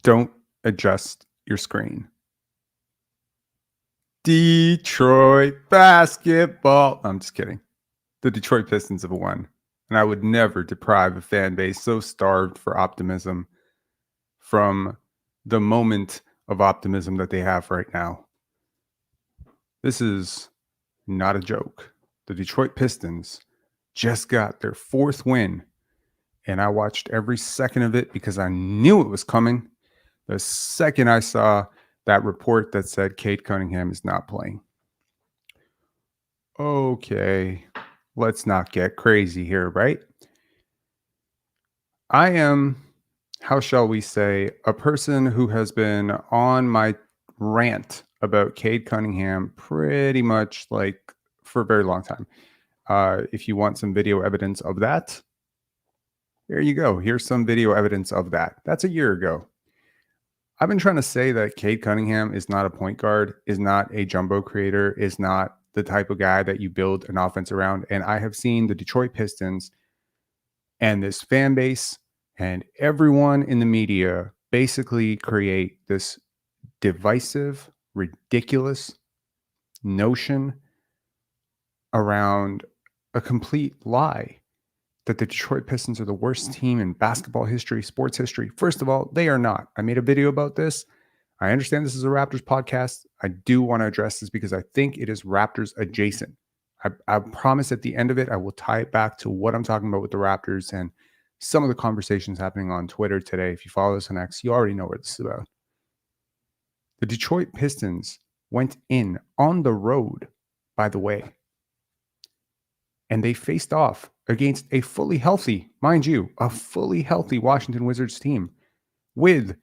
Don't adjust your screen. Detroit basketball. I'm just kidding. The Detroit Pistons have won. And I would never deprive a fan base so starved for optimism from the moment of optimism that they have right now. This is not a joke. The Detroit Pistons just got their 4th win, and I watched every second of it because I knew it was coming. The second I saw that report that said Cade Cunningham is not playing. Okay, let's not get crazy here, right? I am, how shall we say, a person who has been on my rant about Cade Cunningham pretty much like for a very long time. If you want some video evidence of that, there you go. Here's some video evidence of that. That's a year ago. I've been trying to say that Cade Cunningham is not a point guard, is not a jumbo creator, is not the type of guy that you build an offense around. And I have seen the Detroit Pistons and this fan base and everyone in the media basically create this divisive, ridiculous notion around a complete lie that the Detroit Pistons are the worst team in basketball history, sports history. First of all, they are not. I made a video about this. I understand this is a Raptors podcast. I do want to address this because I think it is Raptors adjacent. I promise at the end of it, I will tie it back to what I'm talking about with the Raptors and some of the conversations happening on Twitter today. If you follow us on X, you already know what this is about. The Detroit Pistons went in on the road, by the way, and they faced off against a fully healthy, mind you, a fully healthy Washington Wizards team with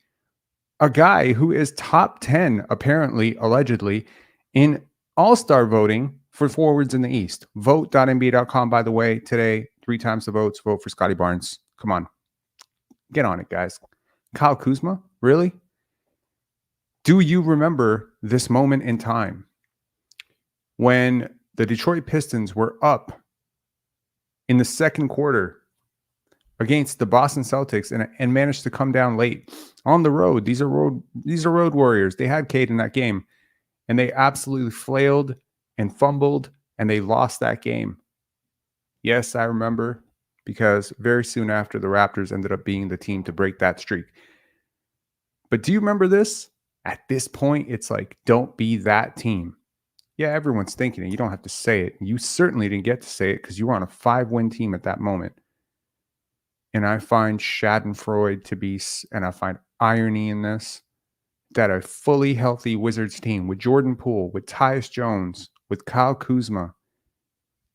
a guy who is top 10, apparently, allegedly, in all-star voting for forwards in the East. Vote.nba.com, by the way, today, 3 times the votes. Vote for Scotty Barnes. Come on. Get on it, guys. Kyle Kuzma? Really? Do you remember this moment in time when the Detroit Pistons were up in the second quarter against the Boston Celtics and managed to come down late on the road? These are road warriors. They had Cade in that game, and they absolutely flailed and fumbled, and they lost that game. Yes, I remember, because very soon after, the Raptors ended up being the team to break that streak. But do you remember this? At this point, it's like, don't be that team. Yeah, everyone's thinking it. You don't have to say it. You certainly didn't get to say it because you were on a 5-win team at that moment. And I find Schadenfreude to be, and I find irony in this, that a fully healthy Wizards team with Jordan Poole, with Tyus Jones, with Kyle Kuzma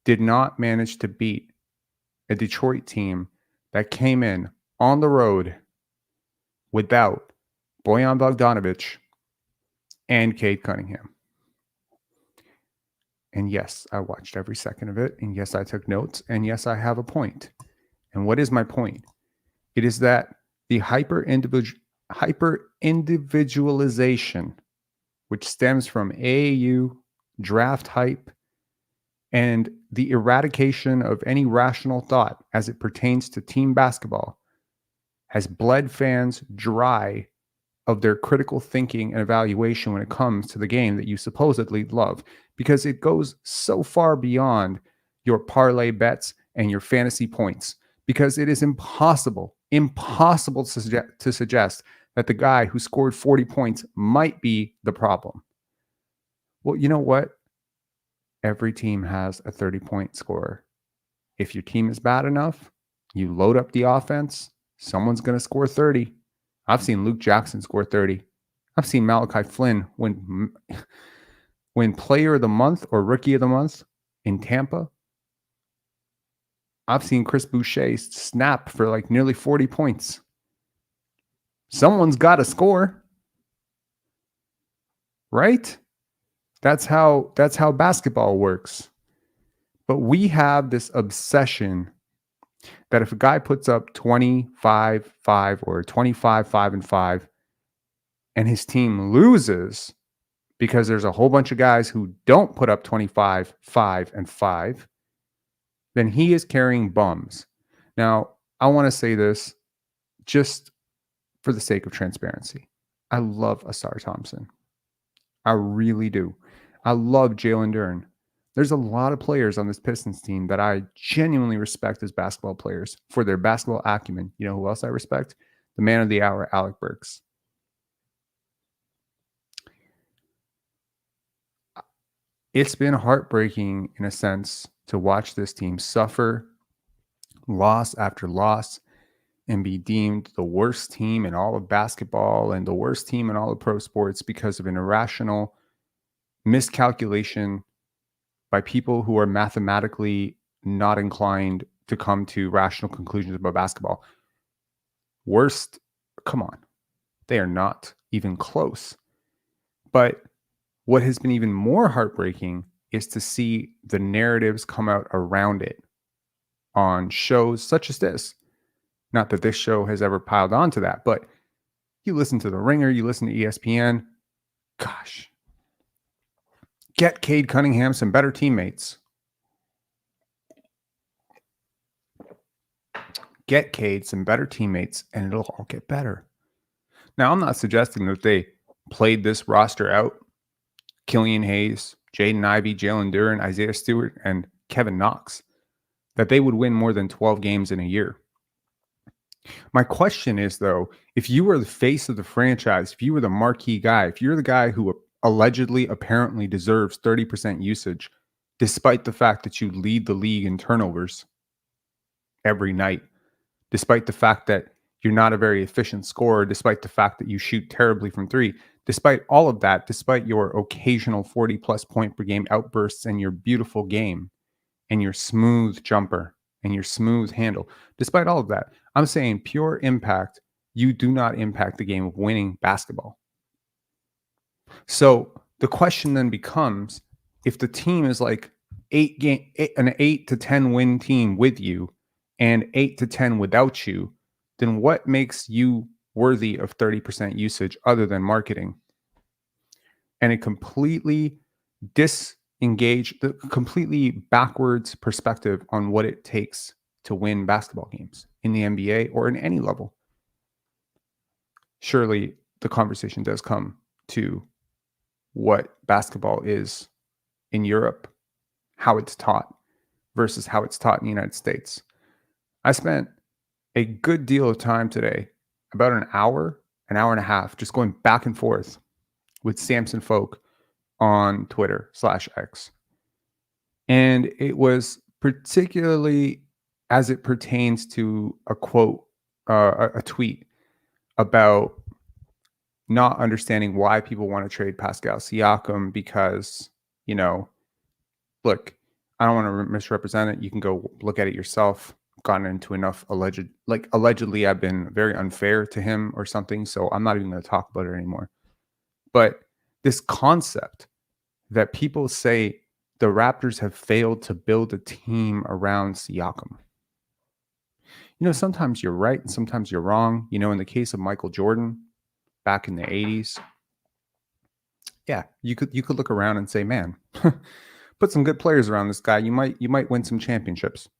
did not manage to beat a Detroit team that came in on the road without Bojan Bogdanovic and Cade Cunningham. And yes, I watched every second of it. And yes, I took notes. And yes, I have a point. And what is my point? It is that the hyper individualization, which stems from AAU, draft hype, and the eradication of any rational thought as it pertains to team basketball, has bled fans dry of their critical thinking and evaluation when it comes to the game that you supposedly love, because it goes so far beyond your parlay bets and your fantasy points, because it is impossible to suggest that the guy who scored 40 points might be the problem. Well, you know what? Every team has a 30-point scorer. If your team is bad enough, you load up the offense, someone's going to score 30. I've seen Luke Jackson score 30. I've seen Malachi Flynn win player of the month or rookie of the month in Tampa. I've seen Chris Boucher snap for like nearly 40 points. Someone's got to score. Right? That's how basketball works. But we have this obsession that if a guy puts up 25-5 or 25-5-5 and his team loses because there's a whole bunch of guys who don't put up 25-5, then he is carrying bums. Now, I want to say this just for the sake of transparency. I love Asar Thompson. I really do. I love Jalen Duren. There's a lot of players on this Pistons team that I genuinely respect as basketball players for their basketball acumen. You know who else I respect? The man of the hour, Alec Burks. It's been heartbreaking in a sense to watch this team suffer loss after loss and be deemed the worst team in all of basketball and the worst team in all of pro sports because of an irrational miscalculation by people who are mathematically not inclined to come to rational conclusions about basketball. Worst, come on. They are not even close. But what has been even more heartbreaking is to see the narratives come out around it on shows such as this. Not that this show has ever piled onto that, but you listen to The Ringer, you listen to ESPN. Gosh. Get Cade Cunningham some better teammates. Get Cade some better teammates, and it'll all get better. Now, I'm not suggesting that they played this roster out. Killian Hayes, Jaden Ivey, Jalen Duren, Isaiah Stewart, and Kevin Knox, that they would win more than 12 games in a year. My question is, though, if you were the face of the franchise, if you were the marquee guy, if you're the guy who allegedly, apparently deserves 30% usage, despite the fact that you lead the league in turnovers every night, despite the fact that you're not a very efficient scorer, despite the fact that you shoot terribly from three, despite all of that, despite your occasional 40-plus point per game outbursts and your beautiful game and your smooth jumper and your smooth handle, despite all of that, I'm saying pure impact, you do not impact the game of winning basketball. So the question then becomes, if the team is like an 8 to 10 win team with you and 8 to 10 without you, then what makes you worthy of 30% usage other than marketing? And a completely completely backwards perspective on what it takes to win basketball games in the NBA or in any level. Surely the conversation does come to what basketball is in Europe, how it's taught versus how it's taught in the United States. I spent a good deal of time today, about an hour and a half, just going back and forth with Samson Folk on Twitter/X. And it was particularly as it pertains to a quote, a tweet about not understanding why people want to trade Pascal Siakam because, look, I don't want to misrepresent it. You can go look at it yourself. Gotten into enough allegedly I've been very unfair to him or something. So I'm not even going to talk about it anymore. But this concept that people say the Raptors have failed to build a team around Siakam. Sometimes you're right and sometimes you're wrong. In the case of Michael Jordan back in the 80s, yeah, you could look around and say, man, put some good players around this guy. You might win some championships.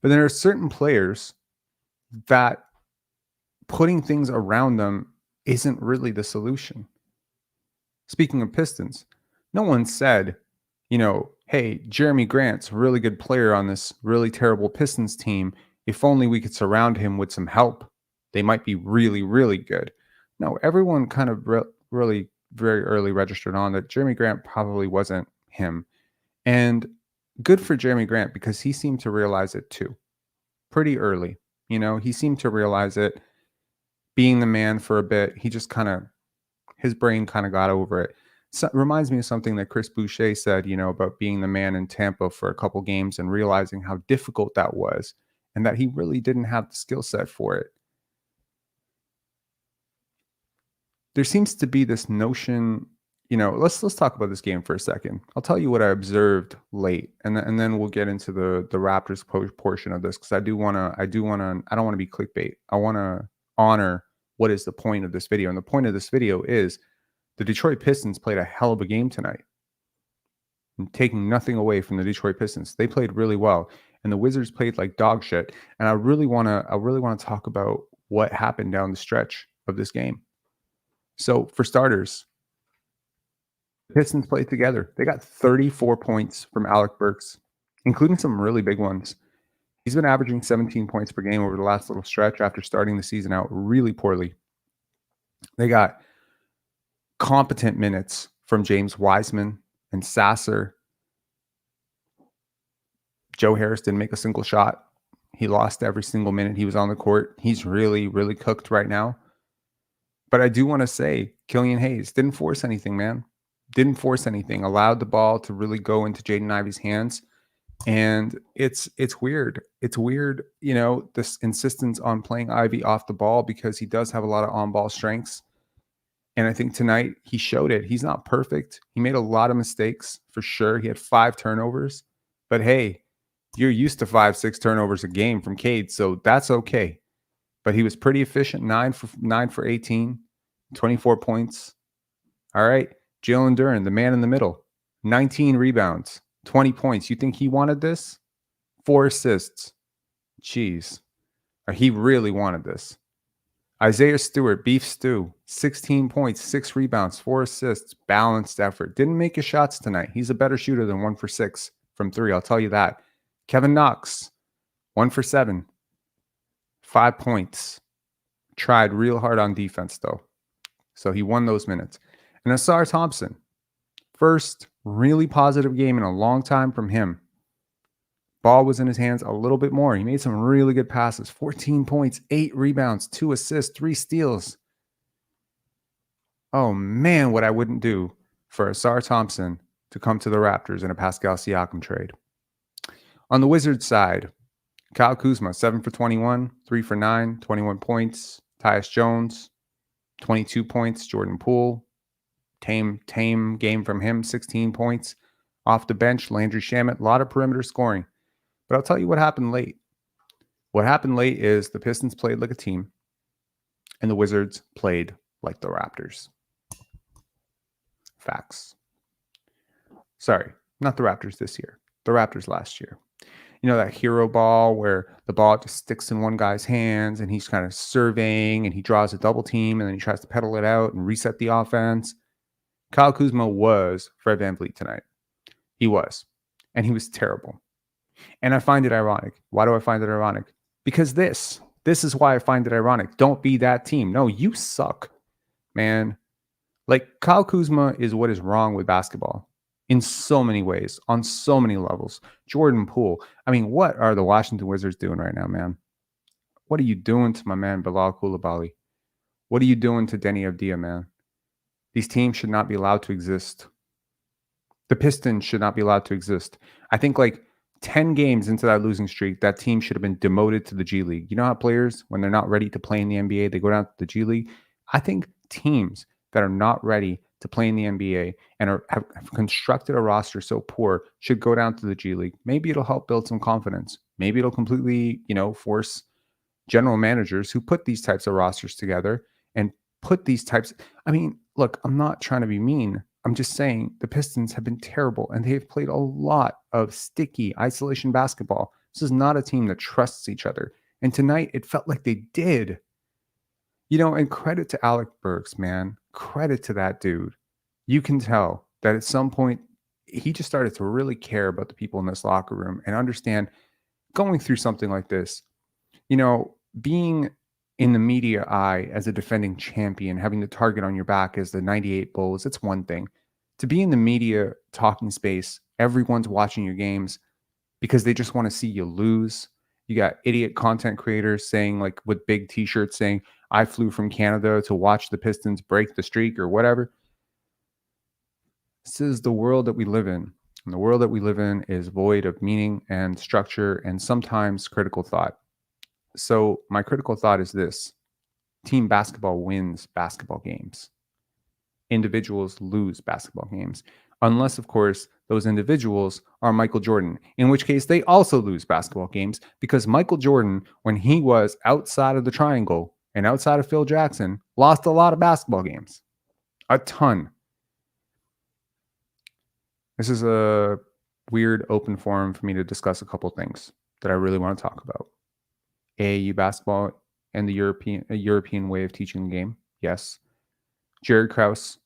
But there are certain players that putting things around them isn't really the solution. Speaking of Pistons, no one said, hey, Jeremy Grant's a really good player on this really terrible Pistons team. If only we could surround him with some help, they might be really, really good. No, everyone kind of really very early registered on that Jeremy Grant probably wasn't him. And good for Jeremy Grant because he seemed to realize it too. Pretty early. He seemed to realize it. Being the man for a bit, he just his brain kind of got over it. So it reminds me of something that Chris Boucher said, about being the man in Tampa for a couple games and realizing how difficult that was and that he really didn't have the skill set for it. There seems to be this notion, let's talk about this game for a second. I'll tell you what I observed late, and then we'll get into the Raptors portion of this because I don't want to be clickbait. I want to honor what is the point of this video, and the point of this video is the Detroit Pistons played a hell of a game tonight. I'm taking nothing away from the Detroit Pistons. They played really well, and the Wizards played like dog shit. And I really want to talk about what happened down the stretch of this game. So for starters, the Pistons played together. They got 34 points from Alec Burks, including some really big ones. He's been averaging 17 points per game over the last little stretch after starting the season out really poorly. They got competent minutes from James Wiseman and Sasser. Joe Harris didn't make a single shot. He lost every single minute he was on the court. He's really, really cooked right now. But I do want to say Killian Hayes didn't force anything, man. Didn't force anything. Allowed the ball to really go into Jaden Ivey's hands. And it's weird. It's weird, this insistence on playing Ivey off the ball because he does have a lot of on-ball strengths. And I think tonight he showed it. He's not perfect. He made a lot of mistakes for sure. He had 5 turnovers. But hey, you're used to 5-6 turnovers a game from Cade, so that's okay. But he was pretty efficient, 9 for 18, 24 points. All right, Jalen Duren, the man in the middle, 19 rebounds, 20 points. You think he wanted this? 4 assists. Jeez. He really wanted this. Isaiah Stewart, Beef Stew, 16 points, 6 rebounds, 4 assists, balanced effort. Didn't make his shots tonight. He's a better shooter than 1 for 6 from 3, I'll tell you that. Kevin Knox, 1 for 7, 5 points. Tried real hard on defense, though. So he won those minutes. And Asar Thompson, first really positive game in a long time from him. Ball was in his hands a little bit more. He made some really good passes. 14 points, 8 rebounds, 2 assists, 3 steals. Oh, man, what I wouldn't do for Asar Thompson to come to the Raptors in a Pascal Siakam trade. On the Wizards side, Kyle Kuzma, 7 for 21, 3 for 9, 21 points. Tyus Jones, 22 points. Jordan Poole, tame game from him, 16 points. Off the bench, Landry Shamet, a lot of perimeter scoring. But I'll tell you what happened late. What happened late is the Pistons played like a team, and the Wizards played like the Raptors. Facts. Sorry, not the Raptors this year. The Raptors last year. That hero ball where the ball just sticks in one guy's hands and he's kind of surveying and he draws a double team and then he tries to pedal it out and reset the offense. Kyle Kuzma was Fred VanVleet tonight. He was. And he was terrible. And I find it ironic. Why do I find it ironic? Because this is why I find it ironic. Don't be that team. No, you suck, man. Like, Kyle Kuzma is what is wrong with basketball in so many ways, on so many levels. Jordan Poole. I mean, what are the Washington Wizards doing right now, man? What are you doing to my man Bilal Coulibaly? What are you doing to Denny Avdia, man? These teams should not be allowed to exist. The Pistons should not be allowed to exist. I think like 10 games into that losing streak, that team should have been demoted to the G League. You know how players, when they're not ready to play in the NBA, they go down to the G League? I think teams that are not ready to play in the NBA and have constructed a roster so poor should go down to the G League. Maybe it'll help build some confidence. Maybe it'll completely, force general managers who put these types of rosters together and put these types. I mean, look, I'm not trying to be mean. I'm just saying the Pistons have been terrible and they've played a lot of sticky isolation basketball. This is not a team that trusts each other. And tonight it felt like they did. And credit to Alec Burks, man. Credit to that dude. You can tell that at some point he just started to really care about the people in this locker room and understand going through something like this, being in the media eye as a defending champion, having the target on your back as the 98 Bulls, it's one thing. To be in the media talking space, everyone's watching your games because they just want to see you lose. You got idiot content creators saying, like, with big t-shirts saying, I flew from Canada to watch the Pistons break the streak or whatever. This is the world that we live in. And the world that we live in is void of meaning and structure and sometimes critical thought. So my critical thought is this: team basketball wins basketball games. Individuals lose basketball games. Unless, of course, those individuals are Michael Jordan, in which case they also lose basketball games because Michael Jordan, when he was outside of the triangle and outside of Phil Jackson, lost a lot of basketball games. A ton. This is a weird open forum for me to discuss a couple things that I really want to talk about. AAU basketball and the European way of teaching the game. Yes. Jared Krause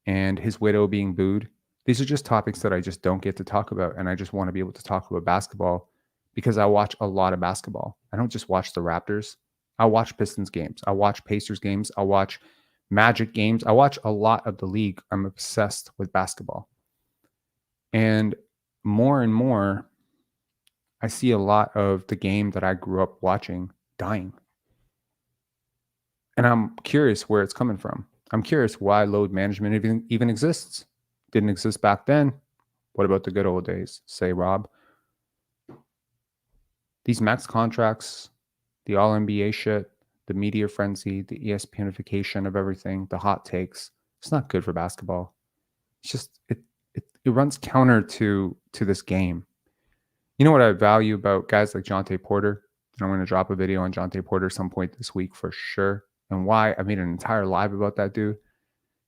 and his widow being booed. These are just topics that I just don't get to talk about. And I just want to be able to talk about basketball because I watch a lot of basketball. I don't just watch the Raptors. I watch Pistons games. I watch Pacers games. I watch Magic games. I watch a lot of the league. I'm obsessed with basketball. And more, I see a lot of the game that I grew up watching dying. And I'm curious where it's coming from. I'm curious why load management even exists. Didn't exist back then. What about the good old days? Say, Rob. These max contracts, the all NBA shit, the media frenzy, the ESPNification of everything, the hot takes, it's not good for basketball. It's just it runs counter to this game. You know what I value about guys like Jonte Porter? And I'm going to drop a video on Jonte Porter some point this week for sure. And why I made an entire live about that dude.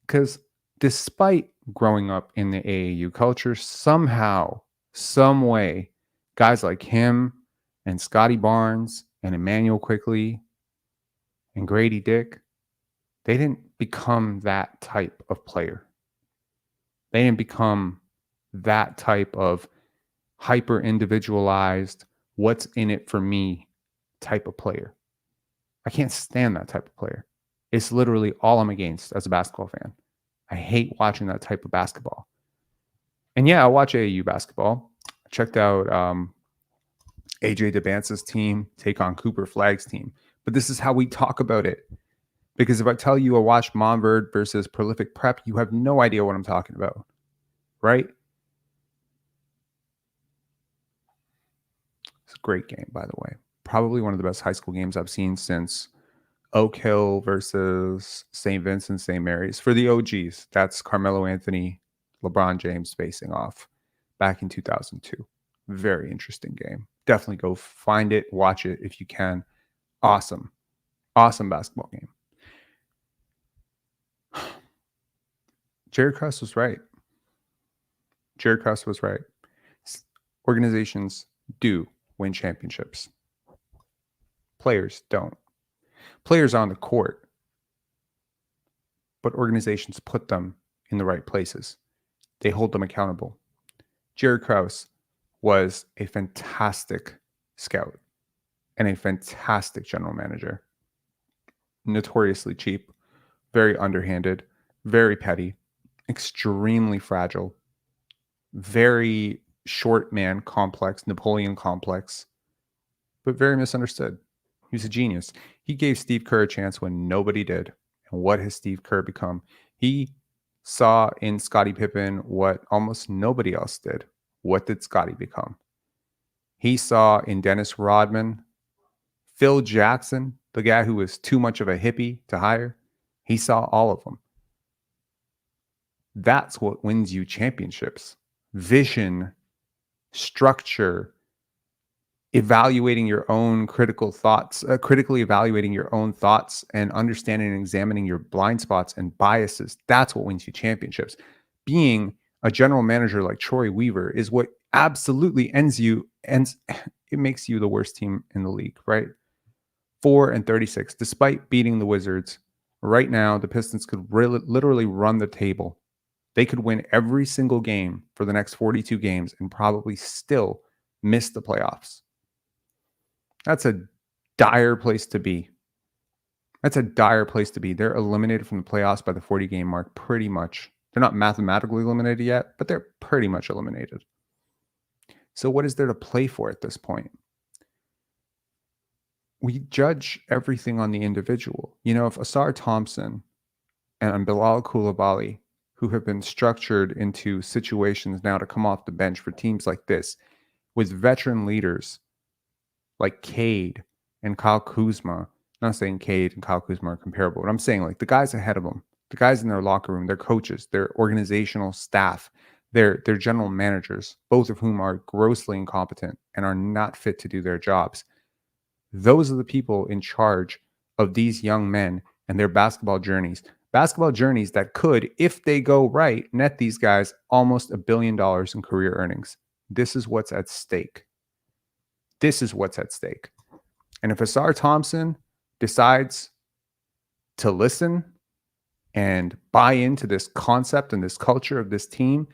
Because despite growing up in the AAU culture, somehow, some way, guys like him and Scotty Barnes and Emmanuel Quickly and Grady Dick, they didn't become that type of player. They didn't become that type of hyper individualized, what's in it for me type of player. I can't stand that type of player. It's literally all I'm against as a basketball fan. I hate watching that type of basketball. And yeah, I watch AAU basketball. I checked out AJ DeBance's team take on Cooper Flagg's team. But this is how we talk about it. Because if I tell you I watched Montverde versus Prolific Prep, you have no idea what I'm talking about. Right? It's a great game, by the way. Probably one of the best high school games I've seen since Oak Hill versus St. Vincent, St. Mary's. For the OGs, that's Carmelo Anthony, LeBron James facing off back in 2002. Very interesting game. Definitely go find it, watch it if you can. Awesome. Awesome basketball game. Jared Krause was right. Jared Krause was right. Organizations do win championships. Players don't. Players are on the court, but organizations put them in the right places. They hold them accountable. Jared Krause was a fantastic scout and a fantastic general manager. Notoriously cheap, very underhanded, very petty, extremely fragile, very short man complex, Napoleon complex, but very misunderstood. He was a genius. He gave Steve Kerr a chance when nobody did. And what has Steve Kerr become? He saw in Scottie Pippen what almost nobody else did. What did Scottie become? He saw in Dennis Rodman, Phil Jackson, the guy who was too much of a hippie to hire. He saw all of them. That's what wins you championships. Vision, structure, evaluating your own critical thoughts, critically evaluating your own thoughts and understanding and examining your blind spots and biases. That's what wins you championships. Being a general manager like Troy Weaver is what absolutely ends it makes you the worst team in the league, right? 4-36, despite beating the Wizards. Right now, the Pistons could literally run the table. They could win every single game for the next 42 games and probably still miss the playoffs. That's a dire place to be. That's a dire place to be. They're eliminated from the playoffs by the 40-game mark, pretty much. They're not mathematically eliminated yet, but they're pretty much eliminated. So what is there to play for at this point? We judge everything on the individual. You know, if Asar Thompson and Bilal Coulibaly, who have been structured into situations now to come off the bench for teams like this, with veteran leaders like Cade and Kyle Kuzma. I'm not saying Cade and Kyle Kuzma are comparable, but I'm saying like the guys ahead of them, the guys in their locker room, their coaches, their organizational staff, their general managers, both of whom are grossly incompetent and are not fit to do their jobs. Those are the people in charge of these young men and their basketball journeys. Basketball journeys that could, if they go right, net these guys almost $1 billion in career earnings. This is what's at stake. This is what's at stake. And if Asar Thompson decides to listen and buy into this concept and this culture of this team,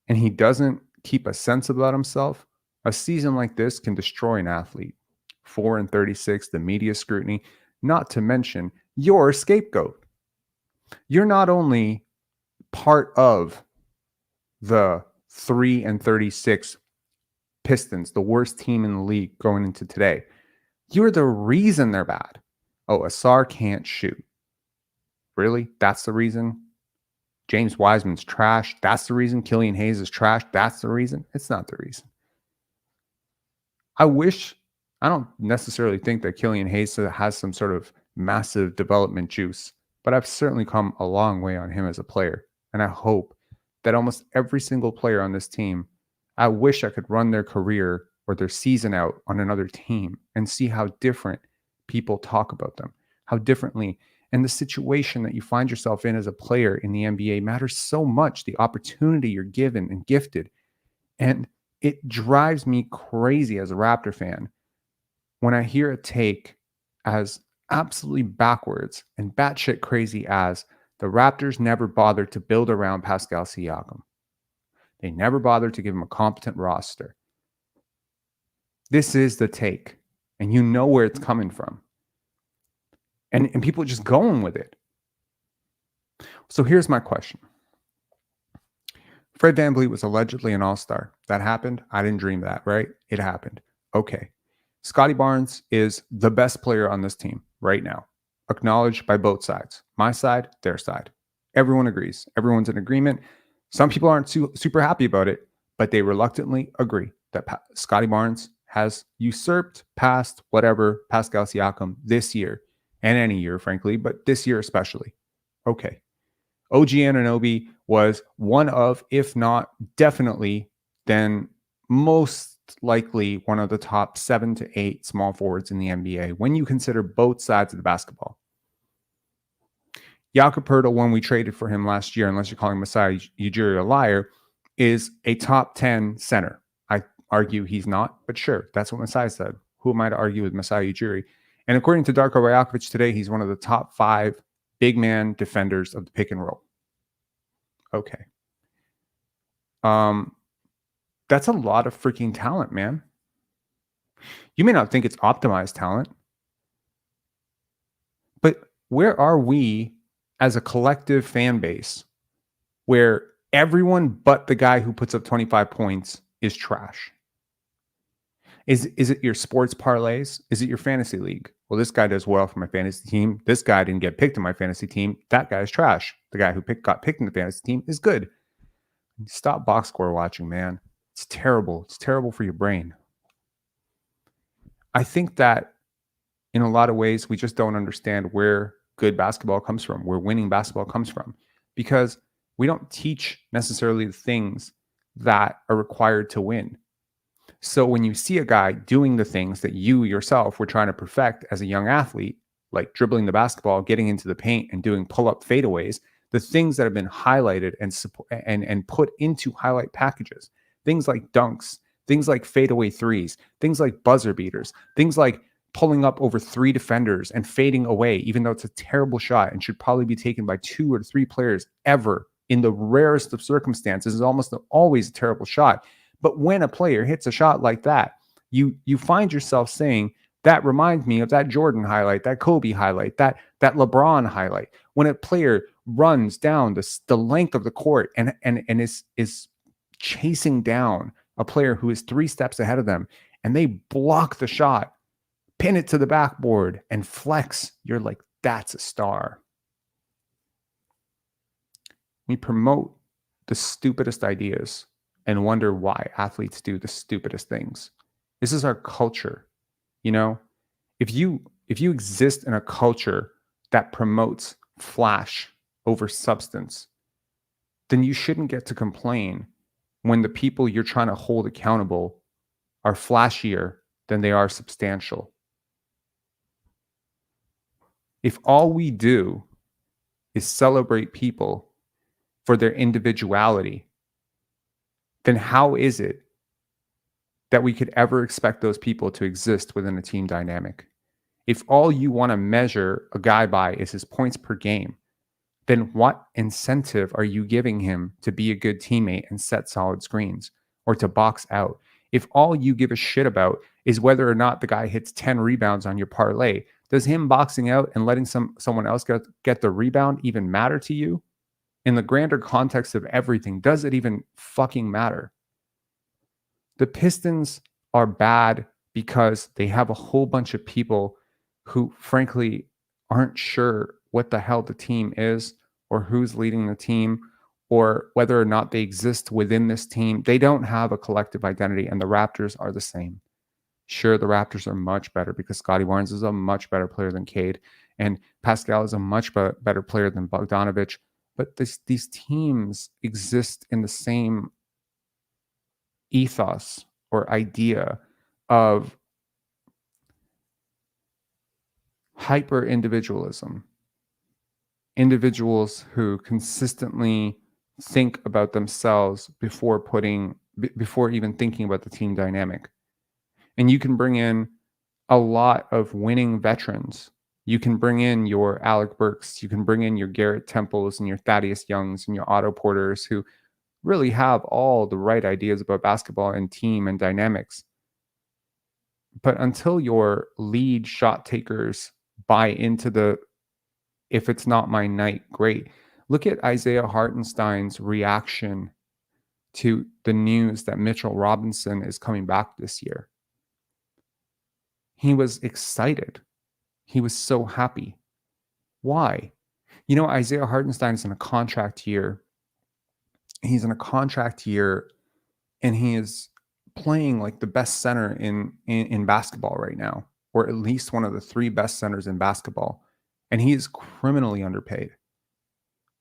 and he doesn't keep a sense about himself, a season like this can destroy an athlete. 4-36, the media scrutiny, not to mention you're a scapegoat. You're not only part of the 3-36 Pistons, the worst team in the league going into today. You're the reason they're bad. Oh, Asar can't shoot. Really? That's the reason? James Wiseman's trash. That's the reason. Killian Hayes is trash. That's the reason. It's not the reason. I don't necessarily think that Killian Hayes has some sort of massive development juice, but I've certainly come a long way on him as a player. And I hope that almost every single player on this team, I wish I could run their career or their season out on another team and see how different people talk about them, how differently. And the situation that you find yourself in as a player in the NBA matters so much, the opportunity you're given and gifted. And it drives me crazy as a Raptor fan when I hear a take as absolutely backwards and batshit crazy as the Raptors never bothered to build around Pascal Siakam. They never bothered to give him a competent roster. This is the take, and you know where it's coming from. And people are just going with it. So here's my question. Fred VanVleet was allegedly an all-star. That happened. I didn't dream that, right? It happened. Okay. Scotty Barnes is the best player on this team right now, acknowledged by both sides. My side, their side. Everyone agrees. Everyone's in agreement. Some people aren't super happy about it, but they reluctantly agree that Scotty Barnes has usurped past whatever Pascal Siakam this year, and any year, frankly, but this year especially. Okay. OG Anunoby was one of, if not definitely, then most likely one of the top 7 to 8 small forwards in the NBA when you consider both sides of the basketball. Jakob Poeltl, when we traded for him last year, unless you're calling Masai Ujiri a liar, is a top 10 center. I argue he's not, but sure, that's what Masai said. Who am I to argue with Masai Ujiri? And according to Darko Rajakovic today, he's one of the top 5 big man defenders of the pick and roll. Okay. That's a lot of freaking talent, man. You may not think it's optimized talent, but where are we as a collective fan base where everyone but the guy who puts up 25 points is trash? Is it your sports parlays? Is it your fantasy league? Well, this guy does well for my fantasy team. This guy didn't get picked in my fantasy team. That guy is trash. The guy who got picked in the fantasy team is good. Stop box score watching, man. It's terrible. It's terrible for your brain. I think that in a lot of ways, we just don't understand where good basketball comes from, where winning basketball comes from, because we don't teach necessarily the things that are required to win. So when you see a guy doing the things that you yourself were trying to perfect as a young athlete, like dribbling the basketball, getting into the paint and doing pull-up fadeaways, the things that have been highlighted and put into highlight packages, things like dunks, things like fadeaway threes, things like buzzer beaters, things like pulling up over 3 defenders and fading away, even though it's a terrible shot and should probably be taken by 2 or 3 players ever in the rarest of circumstances. Is almost always a terrible shot. But when a player hits a shot like that, you find yourself saying, that reminds me of that Jordan highlight, that Kobe highlight, that LeBron highlight. When a player runs down the length of the court and is chasing down a player who is 3 steps ahead of them, and they block the shot, pin it to the backboard, and flex, you're like, that's a star. We promote the stupidest ideas and wonder why athletes do the stupidest things. This is our culture. You know, if you exist in a culture that promotes flash over substance, then you shouldn't get to complain when the people you're trying to hold accountable are flashier than they are substantial. If all we do is celebrate people for their individuality, then how is it that we could ever expect those people to exist within a team dynamic? If all you want to measure a guy by is his points per game, then what incentive are you giving him to be a good teammate and set solid screens or to box out? If all you give a shit about is whether or not the guy hits 10 rebounds on your parlay, does him boxing out and letting someone else get the rebound even matter to you? In the grander context of everything, does it even fucking matter? The Pistons are bad because they have a whole bunch of people who, frankly, aren't sure what the hell the team is or who's leading the team or whether or not they exist within this team. They don't have a collective identity, and the Raptors are the same. Sure, the Raptors are much better because Scotty Barnes is a much better player than Cade, and Pascal is a much better player than Bogdanovic. But these teams exist in the same ethos or idea of hyper individualism. Individuals who consistently think about themselves before even thinking about the team dynamic. And you can bring in a lot of winning veterans. You can bring in your Alec Burks, you can bring in your Garrett Temples and your Thaddeus Youngs and your Otto Porters who really have all the right ideas about basketball and team and dynamics. But until your lead shot takers buy into if it's not my night, great. Look at Isaiah Hartenstein's reaction to the news that Mitchell Robinson is coming back this year. He was excited. He was so happy. Why? Isaiah Hartenstein is in a contract year. He's in a contract year and he is playing like the best center in basketball right now, or at least one of the 3 best centers in basketball. And he is criminally underpaid.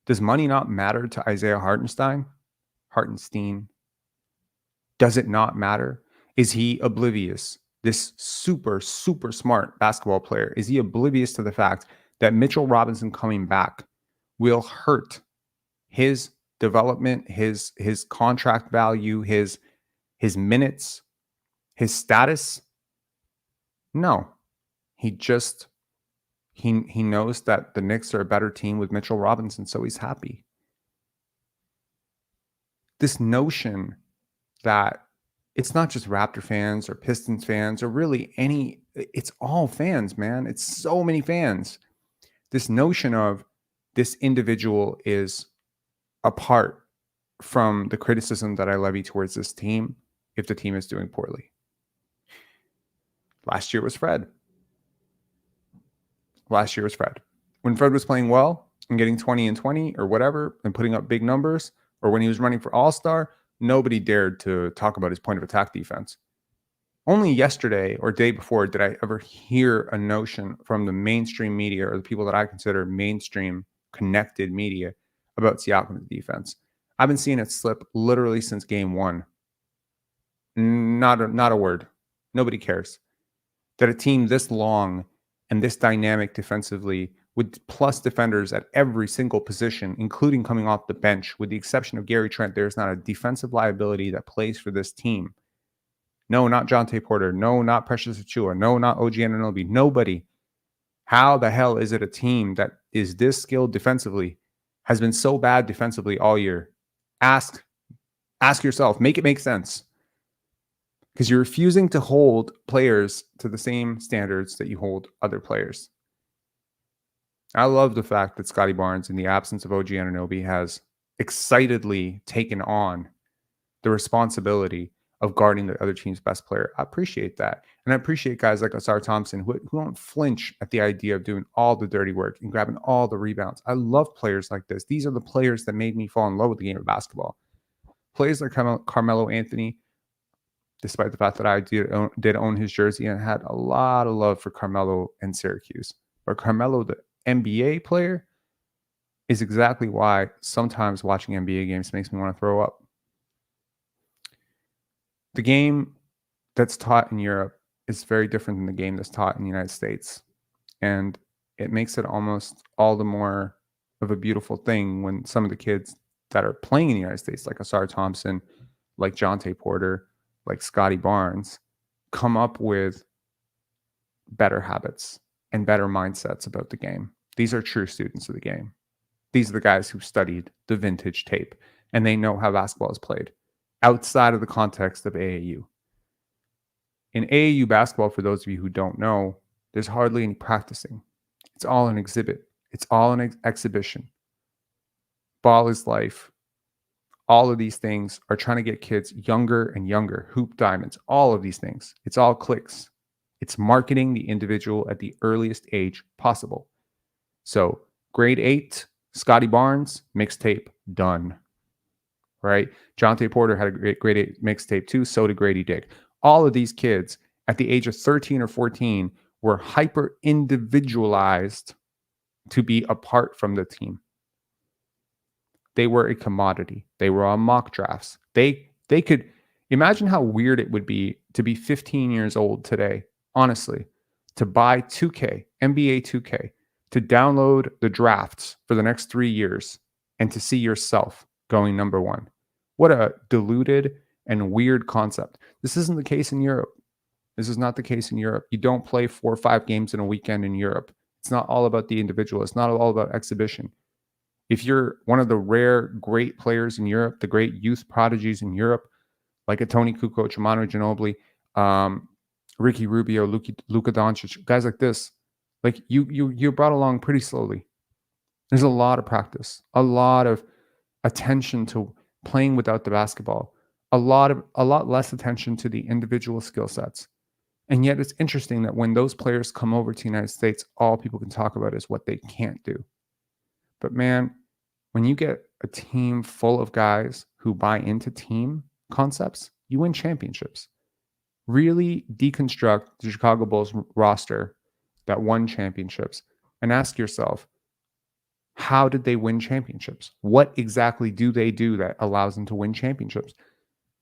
Does money not matter to Isaiah Hartenstein? Does it not matter? Is he oblivious? This super, super smart basketball player, is he oblivious to the fact that Mitchell Robinson coming back will hurt his development, his contract value, his minutes, his status? No. He knows that the Knicks are a better team with Mitchell Robinson, so he's happy. This notion that it's not just Raptor fans or Pistons fans or really it's all fans, man. It's so many fans. This notion of this individual is apart from the criticism that I levy towards this team if the team is doing poorly. Last year was Fred. When Fred was playing well and getting 20 and 20 or whatever and putting up big numbers, or when he was running for All-Star, nobody dared to talk about his point of attack defense. Only yesterday or day before did I ever hear a notion from the mainstream media or the people that I consider mainstream connected media about Siakam's defense. I've been seeing it slip literally since game 1. Not a word. Nobody cares. That a team this long and this dynamic defensively with plus defenders at every single position, including coming off the bench, with the exception of Gary Trent, there's not a defensive liability that plays for this team. No, not Jonte Porter. No, not Precious Achiuwa. No, not OG Anunoby. Nobody. How the hell is it a team that is this skilled defensively, has been so bad defensively all year? Ask yourself. Make it make sense. Because you're refusing to hold players to the same standards that you hold other players. I love the fact that Scotty Barnes, in the absence of OG Anunoby, has excitedly taken on the responsibility of guarding the other team's best player. I appreciate that. And I appreciate guys like Asar Thompson who don't flinch at the idea of doing all the dirty work and grabbing all the rebounds. I love players like this. These are the players that made me fall in love with the game of basketball. Players like Carmelo Anthony, despite the fact that I did own his jersey and had a lot of love for Carmelo and Syracuse. But Carmelo, the NBA player, is exactly why sometimes watching NBA games makes me want to throw up. The game that's taught in Europe is very different than the game that's taught in the United States. And it makes it almost all the more of a beautiful thing when some of the kids that are playing in the United States, like Asar Thompson, like Jonte Porter, like Scotty Barnes, come up with better habits, and better mindsets about the game. These are true students of the game. These are the guys who studied the vintage tape, and they know how basketball is played outside of the context of AAU. In AAU basketball, for those of you who don't know, there's hardly any practicing. It's all an exhibit. It's all an exhibition. Ball is life. All of these things are trying to get kids younger and younger. Hoop diamonds, all of these things. It's all clicks. It's marketing the individual at the earliest age possible. So grade 8, Scotty Barnes, mixtape, done. Right? Jonte Porter had a great grade 8 mixtape too. So did Grady Dick. All of these kids at the age of 13 or 14 were hyper individualized to be apart from the team. They were a commodity. They were on mock drafts. They could imagine how weird it would be to be 15 years old today, honestly, to buy 2K, NBA 2K, to download the drafts for the next 3 years and to see yourself going number 1. What a deluded and weird concept. This isn't the case in Europe. This is not the case in Europe. You don't play 4 or 5 games in a weekend in Europe. It's not all about the individual. It's not all about exhibition. If you're one of the rare great players in Europe, the great youth prodigies in Europe, like a Tony Kukoc, Manu Ginobili, Ricky Rubio, Luka Doncic, guys like this, like you're brought along pretty slowly. There's a lot of practice, a lot of attention to playing without the basketball, a lot less attention to the individual skill sets. And yet it's interesting that when those players come over to the United States, all people can talk about is what they can't do. But man, when you get a team full of guys who buy into team concepts, you win championships. Really deconstruct the Chicago Bulls roster that won championships and ask yourself, how did they win championships? What exactly do they do that allows them to win championships?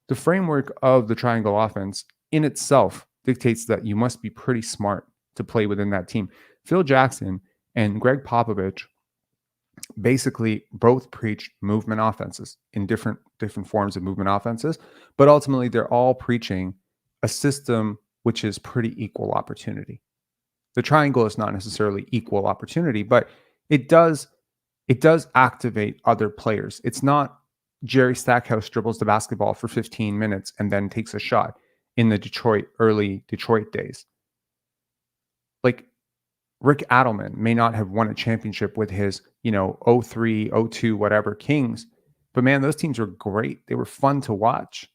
The framework of the triangle offense in itself dictates that you must be pretty smart to play within that team. Phil Jackson and Greg Popovich basically both preach movement offenses in different forms of movement offenses, but ultimately they're all preaching a system which is pretty equal opportunity. The triangle is not necessarily equal opportunity, but it does activate other players. It's not Jerry Stackhouse dribbles the basketball for 15 minutes and then takes a shot in the early Detroit days. Like Rick Adelman may not have won a championship with his, 03, 02, whatever Kings, but man, those teams were great. They were fun to watch,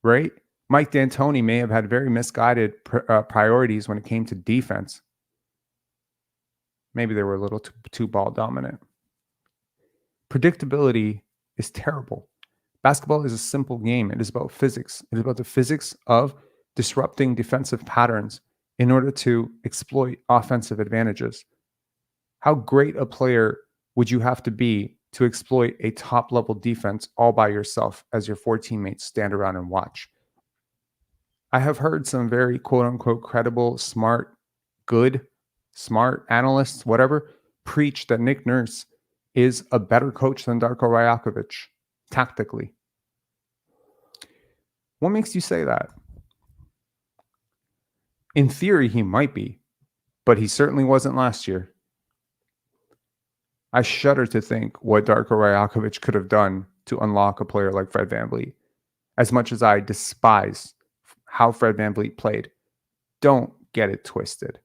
right? Mike D'Antoni may have had very misguided priorities when it came to defense. Maybe they were a little too ball dominant. Predictability is terrible. Basketball is a simple game. It is about physics. It is about the physics of disrupting defensive patterns in order to exploit offensive advantages. How great a player would you have to be to exploit a top-level defense all by yourself as your 4 teammates stand around and watch? I have heard some very quote-unquote credible, smart analysts, whatever, preach that Nick Nurse is a better coach than Darko Rajakovic tactically. What makes you say that? In theory, he might be, but he certainly wasn't last year. I shudder to think what Darko Rajakovic could have done to unlock a player like Fred VanVleet. As much as I despise how Fred VanVleet played, don't get it twisted.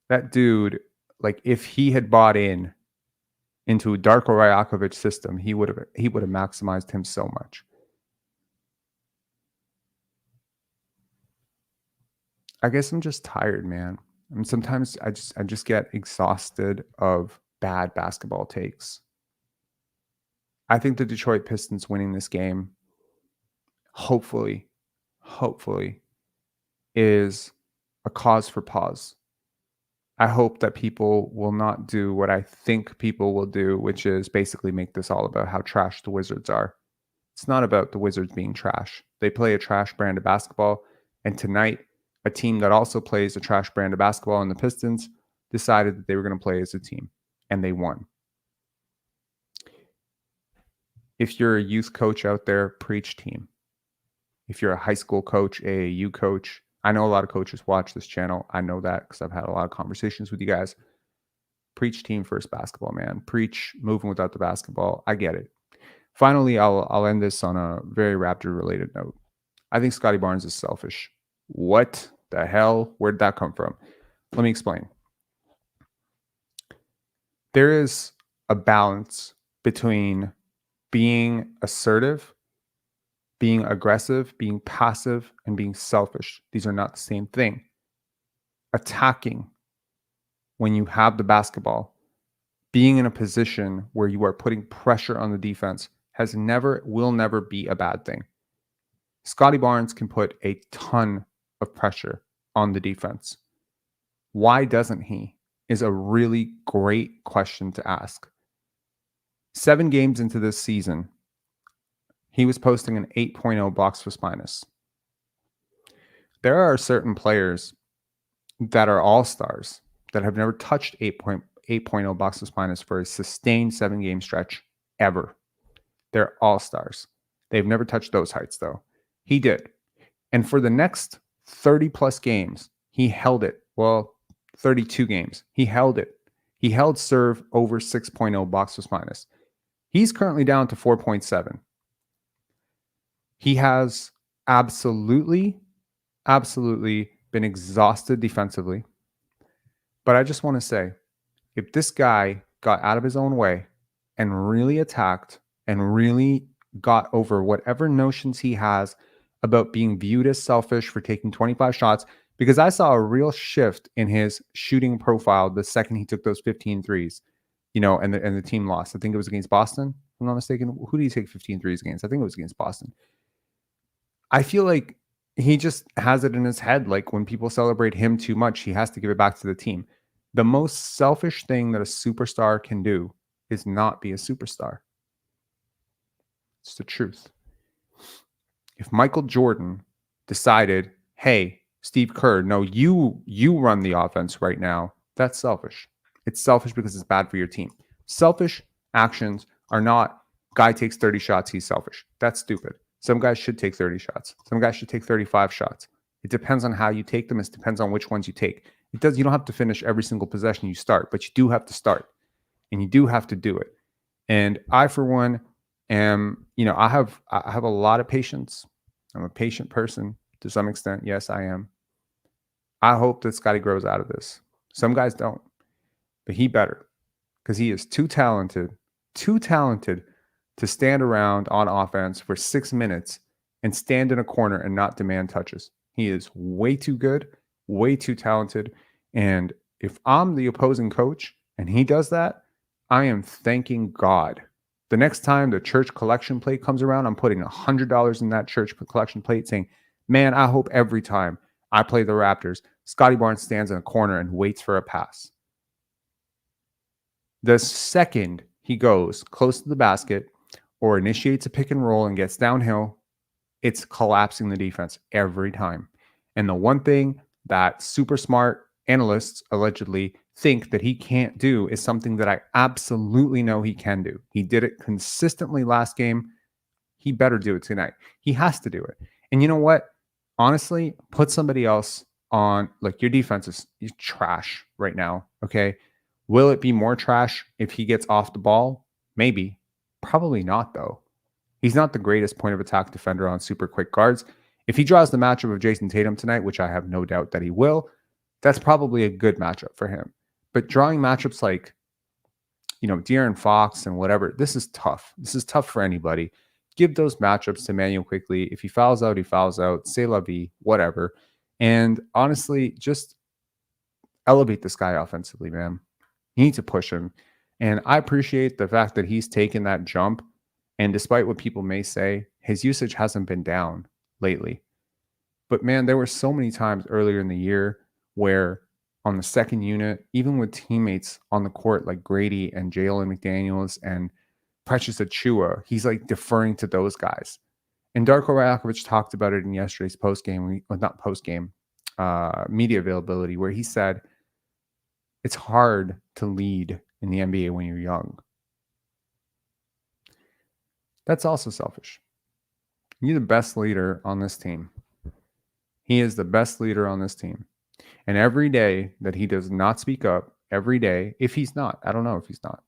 That dude, like if he had bought into Darko Rajakovic's system, he would have maximized him so much. I guess I'm just tired, man. I mean, sometimes I just get exhausted of bad basketball takes. I think the Detroit Pistons winning this game, hopefully, is a cause for pause. I hope that people will not do what I think people will do, which is basically make this all about how trash the Wizards are. It's not about the Wizards being trash. They play a trash brand of basketball, and tonight, a team that also plays a trash brand of basketball in the Pistons decided that they were going to play as a team, and they won. If you're a youth coach out there, preach team. If you're a high school coach, AAU coach, I know a lot of coaches watch this channel. I know that because I've had a lot of conversations with you guys. Preach team first basketball, man. Preach moving without the basketball. I get it. Finally, I'll end this on a very Raptor related note. I think Scotty Barnes is selfish. What the hell? Where did that come from? Let me explain. There is a balance between being assertive, being aggressive, being passive, and being selfish. These are not the same thing. Attacking when you have the basketball, being in a position where you are putting pressure on the defense will never be a bad thing. Scotty Barnes can put a ton of pressure on the defense. Why doesn't he? Is a really great question to ask. 7 games into this season, he was posting an 8.0 box plus minus. There are certain players that are all-stars that have never touched 8.0 box plus minus for a sustained 7-game stretch ever. They're all-stars. They've never touched those heights, though. He did. And for the next 30-plus games, he held it. Well, 32 games. He held it. He held serve over 6.0 box plus minus. He's currently down to 4.7. He has absolutely been exhausted defensively. But I just want to say, if this guy got out of his own way and really attacked and really got over whatever notions he has about being viewed as selfish for taking 25 shots, because I saw a real shift in his shooting profile the second he took those 15 threes, and the team lost. I think it was against Boston, if I'm not mistaken. Who did he take 15 threes against? I think it was against Boston. I feel like he just has it in his head. Like when people celebrate him too much, he has to give it back to the team. The most selfish thing that a superstar can do is not be a superstar. It's the truth. If Michael Jordan decided, hey, Steve Kerr, no, you run the offense right now, that's selfish. It's selfish because it's bad for your team. Selfish actions are not, guy takes 30 shots, he's selfish. That's stupid. Some guys should take 30 shots. Some guys should take 35 shots. It depends on how you take them. It depends on which ones you take. You don't have to finish every single possession you start, but you do have to start. And you do have to do it. And I, for one, am, I have a lot of patience. I'm a patient person to some extent. Yes, I am. I hope that Scotty grows out of this. Some guys don't, but he better, because he is too talented to stand around on offense for 6 minutes and stand in a corner and not demand touches. He is way too good, way too talented. And if I'm the opposing coach and he does that, I am thanking God. The next time the church collection plate comes around, I'm putting $100 in that church collection plate saying, man, I hope every time I play the Raptors, Scotty Barnes stands in a corner and waits for a pass. The second he goes close to the basket or initiates a pick and roll and gets downhill, it's collapsing the defense every time. And the one thing that super smart analysts allegedly think that he can't do is something that I absolutely know he can do. He did it consistently last game. He better do it tonight. He has to do it. And you know what? Honestly, put somebody else on. Like, your defense is trash right now. Okay. Will it be more trash if he gets off the ball? Maybe. Probably not, though. He's not the greatest point of attack defender on super quick guards. If he draws the matchup of Jason Tatum tonight, which I have no doubt that he will, that's probably a good matchup for him. But drawing matchups like, De'Aaron Fox and whatever, this is tough. This is tough for anybody. Give those matchups to Manuel quickly. If he fouls out, he fouls out. C'est la vie, whatever. And honestly, just elevate this guy offensively, man. You need to push him. And I appreciate the fact that he's taken that jump. And despite what people may say, his usage hasn't been down lately. But man, there were so many times earlier in the year where on the second unit, even with teammates on the court like Grady and Jalen McDaniels and Precious Achua, he's like deferring to those guys. And Darko Rajakovic talked about it in yesterday's media availability, where he said it's hard to lead in the NBA when you're young. That's also selfish. You're the best leader on this team. He is the best leader on this team. And every day that he does not speak up, every day, if he's not, I don't know if he's not,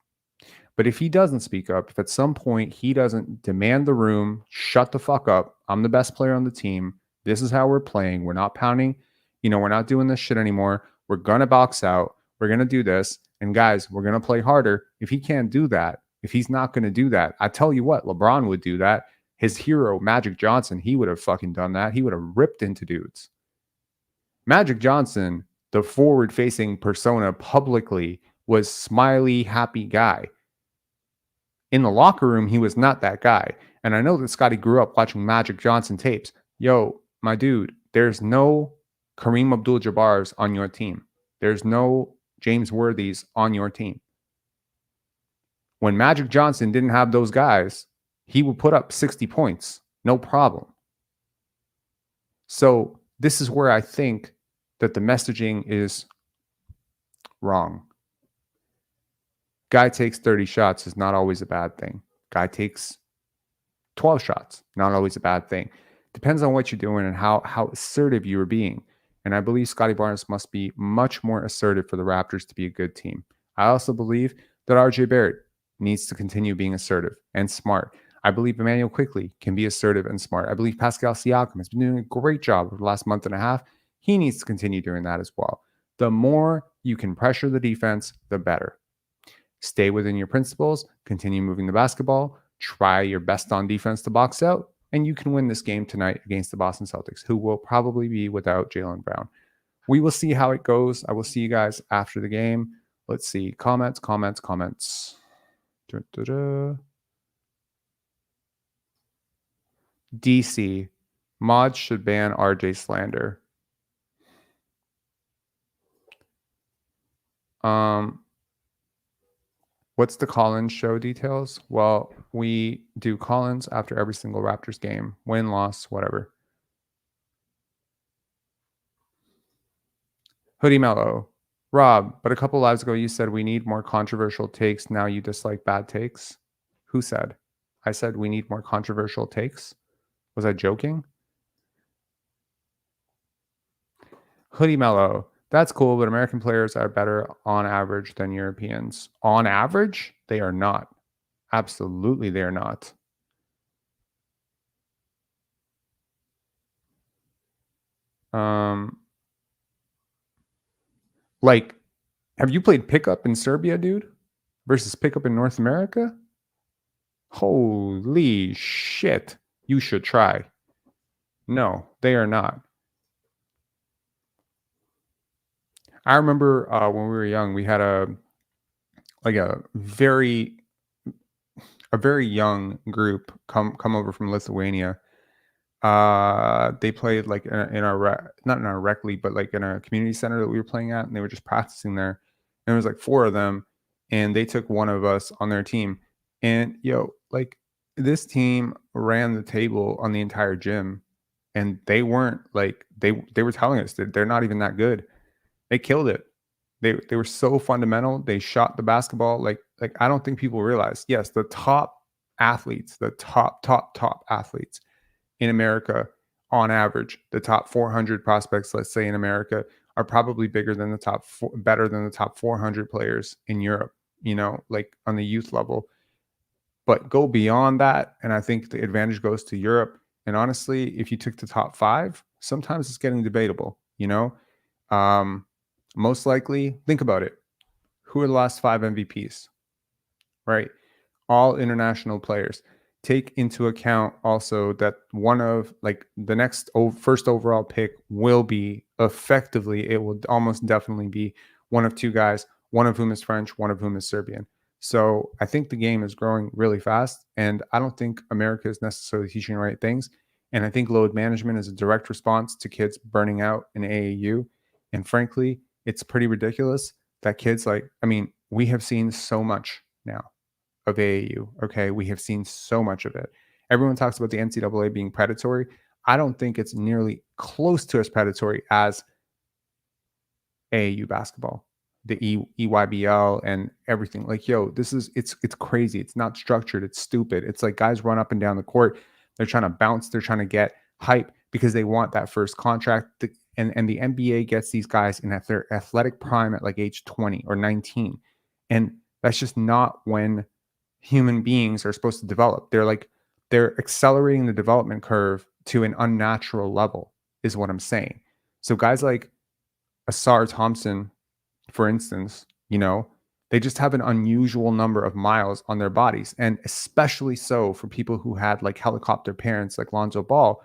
but if he doesn't speak up, if at some point he doesn't demand the room, shut the fuck up, I'm the best player on the team, this is how we're playing, we're not pounding, we're not doing this shit anymore, we're going to box out, we're going to do this, and guys, we're going to play harder. If he can't do that, if he's not going to do that, I tell you what, LeBron would do that. His hero, Magic Johnson, he would have fucking done that. He would have ripped into dudes. Magic Johnson, the forward-facing persona publicly, was smiley, happy guy. In the locker room, he was not that guy. And I know that Scotty grew up watching Magic Johnson tapes. Yo, my dude, there's no Kareem Abdul-Jabbars on your team. There's no James Worthies on your team. When Magic Johnson didn't have those guys, he would put up 60 points. No problem. So this is where I think that the messaging is wrong. Guy takes 30 shots is not always a bad thing. Guy takes 12 shots, not always a bad thing. Depends on what you're doing and how assertive you're being. And I believe Scotty Barnes must be much more assertive for the Raptors to be a good team. I also believe that RJ Barrett needs to continue being assertive and smart. I believe Emmanuel Quickley can be assertive and smart. I believe Pascal Siakam has been doing a great job over the last month and a half. He needs to continue doing that as well. The more you can pressure the defense, the better. Stay within your principles, continue moving the basketball, try your best on defense to box out, and you can win this game tonight against the Boston Celtics, who will probably be without Jaylen Brown. We will see how it goes. I will see you guys after the game. Let's see. Comments. DC. Mods should ban RJ slander. What's the Collins show details? Well, we do Collins after every single Raptors game. Win, loss, whatever. Hoodie Mellow. Rob, but a couple lives ago you said we need more controversial takes. Now you dislike bad takes. Who said? I said we need more controversial takes. Was I joking? Hoodie Mellow. That's cool, but American players are better on average than Europeans. On average, they are not. Absolutely, they are not. Like, have you played pickup in Serbia, dude? Versus pickup in North America? Holy shit. You should try. No, they are not. I remember when we were young, we had a very young group come over from Lithuania. They played like in our not in our rec league, but like in a community center that we were playing at, and they were just practicing there. And it was like 4 of them, and they took one of us on their team. And like this team ran the table on the entire gym, and they weren't like they were telling us that they're not even that good. They killed it. They were so fundamental. They shot the basketball like I don't think people realize. Yes, the top athletes, the top athletes in America, on average, the top 400 prospects, let's say in America, are probably better than the top 400 players in Europe. Like on the youth level. But go beyond that, and I think the advantage goes to Europe. And honestly, if you took the top 5, sometimes it's getting debatable. Most likely, think about it. Who are the last 5 MVPs? Right? All international players. Take into account also that one of like the next first overall pick will be effectively, it will almost definitely be one of 2 guys, one of whom is French, one of whom is Serbian. So I think the game is growing really fast, and I don't think America is necessarily teaching the right things. And I think load management is a direct response to kids burning out in AAU. And frankly, it's pretty ridiculous that kids we have seen so much now of AAU. Okay. We have seen so much of it. Everyone talks about the NCAA being predatory. I don't think it's nearly close to as predatory as AAU basketball, the EYBL and everything. Like, it's crazy. It's not structured. It's stupid. It's like guys run up and down the court. They're trying to bounce. They're trying to get hype. because they want that first contract. And the NBA gets these guys in at their athletic prime at like age 20 or 19. And that's just not when human beings are supposed to develop. They're accelerating the development curve to an unnatural level, is what I'm saying. So guys like Asar Thompson, for instance, they just have an unusual number of miles on their bodies. And especially so for people who had like helicopter parents like Lonzo Ball.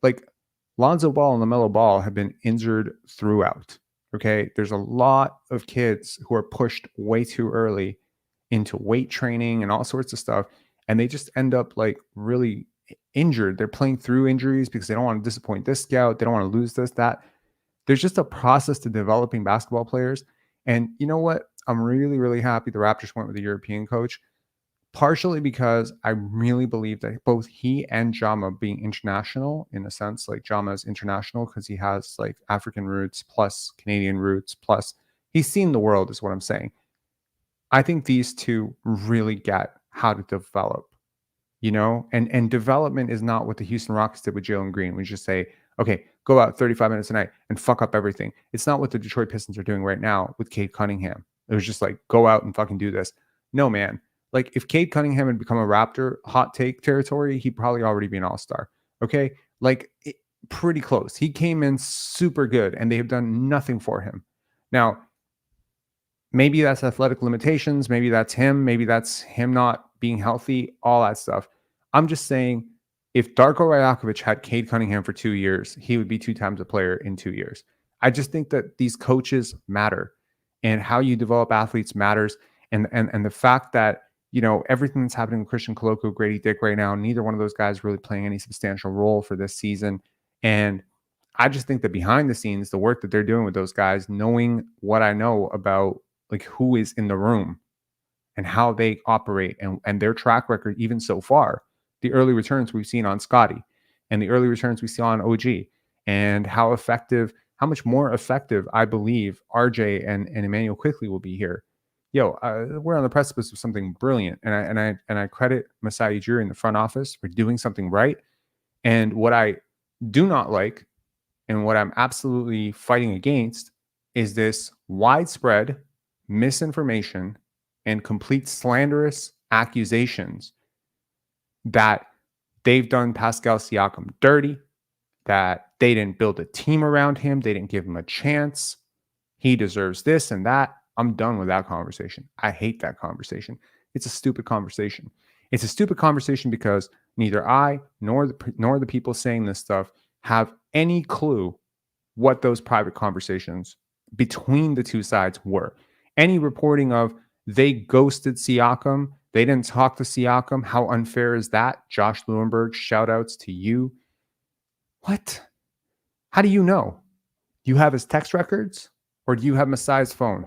Like Lonzo Ball and LaMelo Ball have been injured throughout. Okay. There's a lot of kids who are pushed way too early into weight training and all sorts of stuff. And they just end up like really injured. They're playing through injuries because they don't want to disappoint this scout. They don't want to lose this, that. There's just a process to developing basketball players. And you know what? I'm really, really happy the Raptors went with a European coach, partially because I really believe that both he and Jama being international, in a sense, like Jama is international because he has like African roots plus Canadian roots, plus he's seen the world, is what I'm saying. I think these two really get how to develop, and development is not what the Houston Rockets did with Jalen Green. We just say, okay, go out 35 minutes a night and fuck up everything. It's not what the Detroit Pistons are doing right now with Cade Cunningham. It was just like, go out and fucking do this. No, man. Like if Cade Cunningham had become a Raptor, hot take territory, he'd probably already be an all-star. Okay. Pretty close. He came in super good and they have done nothing for him. Now, maybe that's athletic limitations. Maybe that's him. Maybe that's him not being healthy, all that stuff. I'm just saying, if Darko Rajakovic had Cade Cunningham for 2 years, he would be 2 times a player in 2 years. I just think that these coaches matter, and how you develop athletes matters. And the fact that, everything that's happening with Christian Coloco, Grady Dick right now, neither one of those guys really playing any substantial role for this season. And I just think that behind the scenes, the work that they're doing with those guys, knowing what I know about like who is in the room and how they operate and their track record, even so far, the early returns we've seen on Scotty and the early returns we saw on OG, and how much more effective I believe RJ and Emmanuel Quickley will be here. We're on the precipice of something brilliant, and I credit Masai Ujiri in the front office for doing something right. And what I do not like, and what I'm absolutely fighting against, is this widespread misinformation and complete slanderous accusations that they've done Pascal Siakam dirty, that they didn't build a team around him, they didn't give him a chance, he deserves this and that. I'm done with that conversation. I hate that conversation. It's a stupid conversation. It's a stupid conversation because neither I nor the people saying this stuff have any clue what those private conversations between the two sides were. Any reporting of they ghosted Siakam, they didn't talk to Siakam, how unfair is that? Josh Lewenberg, shout outs to you. What? How do you know? Do you have his text records, or do you have Masai's phone?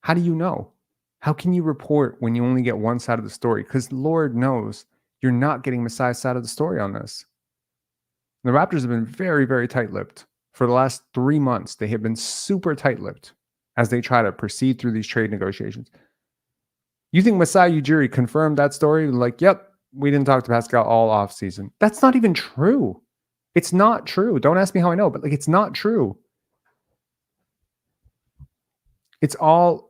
How do you know? How can you report when you only get one side of the story? Because Lord knows you're not getting Masai's side of the story on this. The Raptors have been very, very tight-lipped. For the last 3 months, they have been super tight-lipped as they try to proceed through these trade negotiations. You think Masai Ujiri confirmed that story? Like, yep, we didn't talk to Pascal all offseason. That's not even true. It's not true. Don't ask me how I know, but like, it's not true. It's all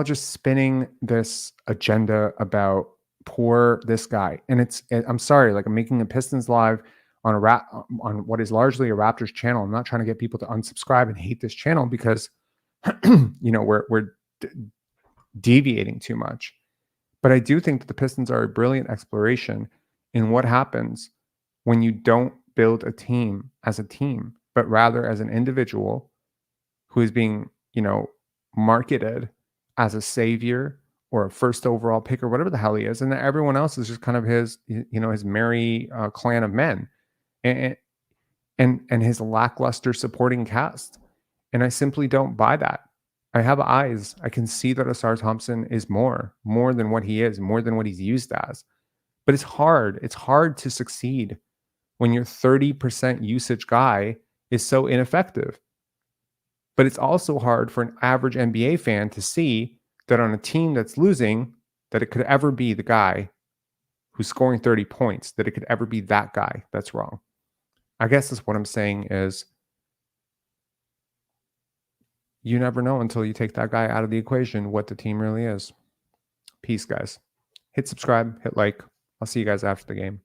just spinning this agenda about poor this guy. And I'm sorry, like I'm making a Pistons live on on what is largely a Raptors channel. I'm not trying to get people to unsubscribe and hate this channel because we're deviating too much. But I do think that the Pistons are a brilliant exploration in what happens when you don't build a team as a team, but rather as an individual who is being, marketed as a savior or a first overall pick or whatever the hell he is. And everyone else is just kind of his merry clan of men and his lackluster supporting cast. And I simply don't buy that. I have eyes. I can see that Asar Thompson is more than what he is, more than what he's used as. But it's hard. It's hard to succeed when your 30% usage guy is so ineffective. But it's also hard for an average NBA fan to see that on a team that's losing, that it could ever be the guy who's scoring 30 points, that it could ever be that guy that's wrong. I guess that's what I'm saying is you never know until you take that guy out of the equation what the team really is. Peace, guys. Hit subscribe, hit like. I'll see you guys after the game.